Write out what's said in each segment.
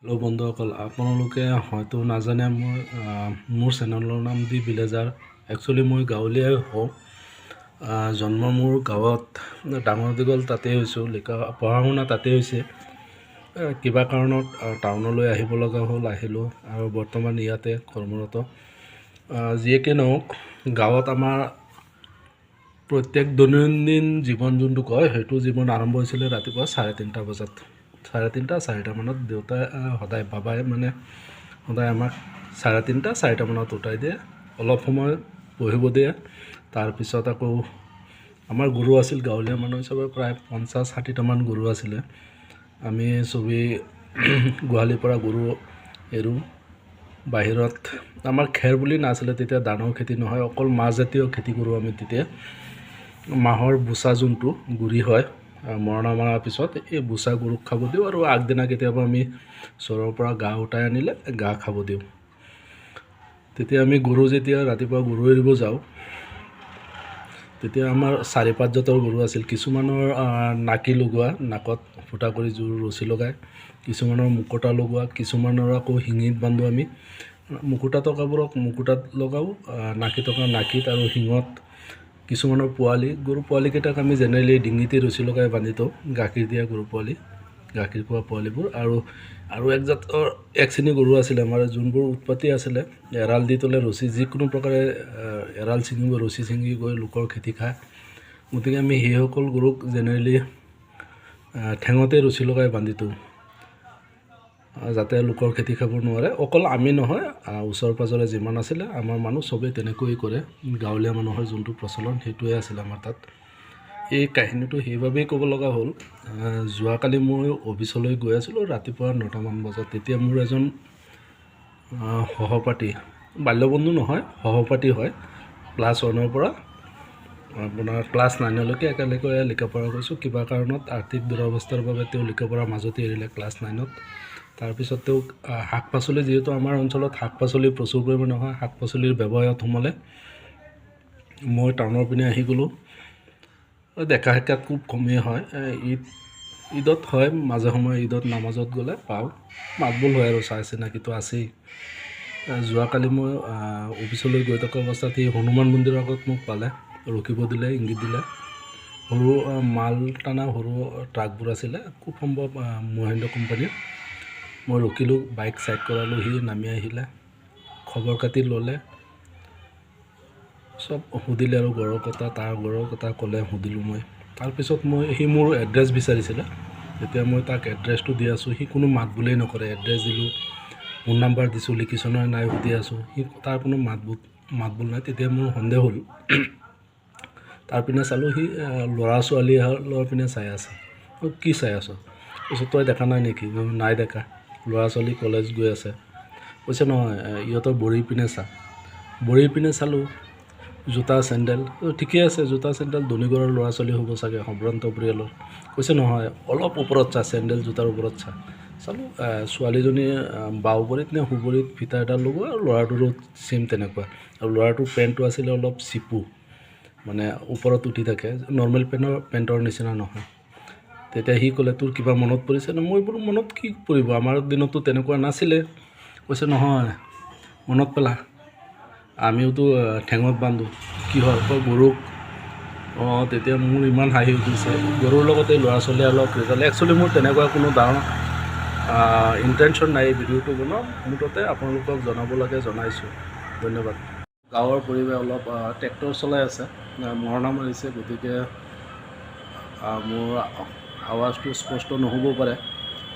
Hello' বন্ধুসকল, আপোনালোকে হয়তো নাজানে মোৰ চেনেলৰ নাম দি ভিলেজাৰ। একচুৱেলি মই গাঁৱলীয়াই হওঁ। জন্ম মোৰ গাঁৱত, ডাঙৰ দীঘল তাতেই হৈছোঁ, পঢ়া শুনা তাতেই হৈছে। কিবা কাৰণত টাউনলৈ আহিব লগা হ'ল, আহিলোঁ আৰু বৰ্তমান ইয়াতে কৰ্মৰত। যিয়েকে নহওক, গাঁৱত আমাৰ প্ৰত্যেক দৈনন্দিন জীৱন যোনটো কয়, সেইটো জীৱন আৰম্ভ হৈছিলে ৰাতিপুৱা 3:30 বজাত। 3:30, 4টা মানত দেউতাই বাবাই সদায় আমাক 3:30, 4টা মানত উঠাই দিয়ে, অলপ সময় পঢ়িব দিয়ে। তাৰপিছত আকৌ আমাৰ গৰু আছিল, গাঁৱলীয়া মানুহ হিচাপে প্ৰায় 50-60টামান গৰু আছিলে। আমি চবেই গোহালিৰ পৰা গৰু এৰোঁ। বাহিৰত আমাৰ খেৰ বুলি নাছিলে তেতিয়া, ধানৰ খেতি নহয়, অকল মাহজাতীয় খেতি কৰোঁ আমি তেতিয়া। মাহৰ বোচা যোনটো গুৰি হয়, মৰণা মৰাৰ পিছত এই বোচা গৰুক খাব দিওঁ, আৰু আগদিনা কেতিয়াবা আমি চৰৰ পৰা ঘাঁহ উঠাই আনিলে ঘাঁহ খাব দিওঁ। তেতিয়া আমি যেতিয়া ৰাতিপুৱা গৰু এৰিব যাওঁ, তেতিয়া আমাৰ 4-5 জাতৰ গৰু আছিল। কিছুমানৰ নাকি লগোৱা, নাকত ফুটা কৰি জোৰ ৰছী লগায়, কিছুমানৰ মুকুতা লগোৱা, কিছুমানৰ আকৌ শিঙিত বান্ধোঁ আমি। মুকুতা টকাবোৰক মুকুতাত লগাওঁ, নাকি টকা নাকিত, আৰু শিঙত। কিছুমানৰ পোৱালি, গৰু পোৱালিকেইটাক আমি জেনেৰেলি ডিঙিতে ৰছী লগাই বান্ধি থওঁ, গাখীৰ দিয়া গৰু পোৱালি, গাখীৰ খোৱা পোৱালিবোৰ। আৰু এক শ্ৰেণীৰ গৰু আছিলে আমাৰ, যোনবোৰ উৎপত্তি আছিলে, এৰাল দি তলে ৰছী, যিকোনো প্ৰকাৰে এৰাল ছিঙিব, ৰছী ছিঙি গৈ লোকৰ খেতি খায়। গতিকে আমি সেইসকল গৰুক জেনেৰেলি ঠেঙতে ৰছী লগাই বান্ধি থওঁ, যাতে লোকৰ খেতি খাব নোৱাৰে। অকল আমি নহয়, ওচৰ পাজৰে যিমান আছিলে আমাৰ মানুহ চবেই তেনেকৈ কৰে। গাঁৱলীয়া মানুহৰ যোনটো প্ৰচলন, সেইটোৱে আছিলে আমাৰ তাত। এই কাহিনীটো সেইবাবেই ক'ব লগা হ'ল, যোৱাকালি মই অফিচলৈ গৈ আছিলোঁ ৰাতিপুৱা 9টামান বজাত। তেতিয়া মোৰ এজন সহপাঠী, বাল্যবন্ধু নহয়, সহপাঠী হয়, ক্লাছ 1ৰ পৰা আপোনাৰ ক্লাছ 9লৈকে একেলগে লিখাপঢ়া কৰিছোঁ। কিবা কাৰণত আৰ্থিক দুৰৱস্থাৰ বাবে তেওঁ লিখাপঢ়াৰ মাজতে এৰিলে ক্লাছ 9ত। তাৰপিছত তেওঁক শাক পাচলি, যিহেতু আমাৰ অঞ্চলত শাক পাচলি প্ৰচুৰ পৰিমাণে হয়, শাক পাচলিৰ ব্যৱসায়ত সোমালে। মই টাউনৰ পিনে আহি গ'লোঁ। দেখা সাক্ষাৎ খুব কমেই হয়, ঈদত হয়, মাজে সময়ে ঈদত নামাজত গ'লে পাওঁ, মাতবোল হয়, আৰু চাই চিনাকিটো আছেই। যোৱাকালি মই অফিচলৈ গৈ থকা অৱস্থাত সেই হনুমান মন্দিৰৰ আগত মোক পালে, ৰখিব দিলে, ইংগিত দিলে। সৰু মাল টানা সৰু ট্ৰাকবোৰ আছিলে, খুব সম্ভৱ মহেন্দ্ৰ কোম্পানীৰ। মই ৰখিলোঁ, বাইক চাইড কৰালোঁ, সি নামি আহিলে, খবৰ খাতি ল'লে, চব সুধিলে, আৰু গড়ৰ কথা, তাৰ গড়ৰ কথা ক'লে, সুধিলোঁ মই। তাৰপিছত সি মোৰ এড্ৰেছ বিচাৰিছিলে। যেতিয়া মই তাক এড্ৰেছটো দি আছোঁ, সি কোনো মাত বোলেই নকৰে। এড্ৰেছ দিলোঁ, ফোন নাম্বাৰ দিছোঁ, লিখিছনে নাই সুধি আছোঁ, তাৰ কোনো মাত বোল নাই। তেতিয়া মোৰ সন্দেহ হ'ল। তাৰপিনে চালোঁ, সি ল'ৰা ছোৱালীৰ পিনে চাই আছে। কি চাই আছ? কৈছে, তই দেখা নাই নেকি? নাই দেখা, ল'ৰা ছোৱালী কলেজ গৈ আছে। কৈছে, নহয়, ইহঁতৰ বড়িৰ পিনে চা। বড়িৰ পিনে চালোঁ, জোতা চেণ্ডেল, ঠিকে আছে, জোতা চেণ্ডেল ধনী ঘৰৰ ল'ৰা ছোৱালী হ'ব চাগে, সম্ভ্ৰান্ত পৰিয়ালৰ। কৈছে, নহয়, অলপ ওপৰত চা, চেণ্ডেল জোতাৰ ওপৰত চা। চালোঁ, ছোৱালীজনী বাওঁ ভৰিত নে সোঁ ভৰিত ফিটা এডাল লগোৱা, আৰু ল'ৰাটোৰো ছেইম তেনেকুৱা। আৰু ল'ৰাটোৰ পেণ্টটো আছিলে অলপ চিপু, মানে ওপৰত উঠি থাকে, নৰ্মেল পেণ্টৰ নিচিনা নহয়। তেতিয়া সি ক'লে, তোৰ কিবা মনত পৰিছে নে? মই বোলো, মনত কি পৰিব, আমাৰ দিনততো তেনেকুৱা নাছিলে। কৈছে, নহয়, মনত পেলা, আমিওতো ঠেঙত বান্ধো, কি হয়, তই গৰুক। তেতিয়া মোৰ ইমান হাঁহি উঠিছে, গৰুৰ লগতে ল'ৰা ছোৱালী অলপ ৰিজাল্ট। একচুৱেলি মোৰ তেনেকুৱা কোনো ডাঙৰ ইণ্টেনশ্যন নাই এই ভিডিঅ'টো বনোৱা, মুঠতে আপোনালোকক জনাব লাগে জনাইছোঁ। ধন্যবাদ। গাঁৱৰ পৰিৱেশ, অলপ ট্ৰেক্টৰ চলাই আছে, মৰণা মাৰিছে, গতিকে মোৰ আৱাজটো স্পষ্ট নহ'ব পাৰে।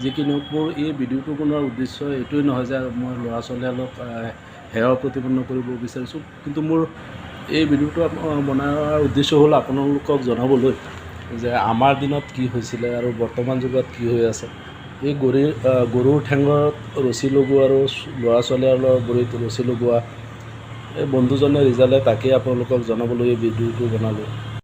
যি কি নহওক, মোৰ এই ভিডিঅ'টো বনোৱাৰ উদ্দেশ্য এইটোৱেই নহয় যে মই ল'ৰা ছোৱালীক সেৱা প্ৰতিপন্ন কৰিব বিচাৰিছোঁ, কিন্তু মোৰ এই ভিডিঅ'টো বনোৱাৰ উদ্দেশ্য হ'ল আপোনালোকক জনাবলৈ যে আমাৰ দিনত কি হৈছিলে আৰু বৰ্তমান যুগত কি হৈ আছে। এই গৰুৰ ঠেঙত ৰছী লগোৱা আৰু ল'ৰা ছোৱালীৰ ভৰিত ৰছী লগোৱা, এই বন্ধুজনে ৰিজাল্টে, তাকেই আপোনালোকক জনাবলৈ এই ভিডিঅ'টো বনালোঁ।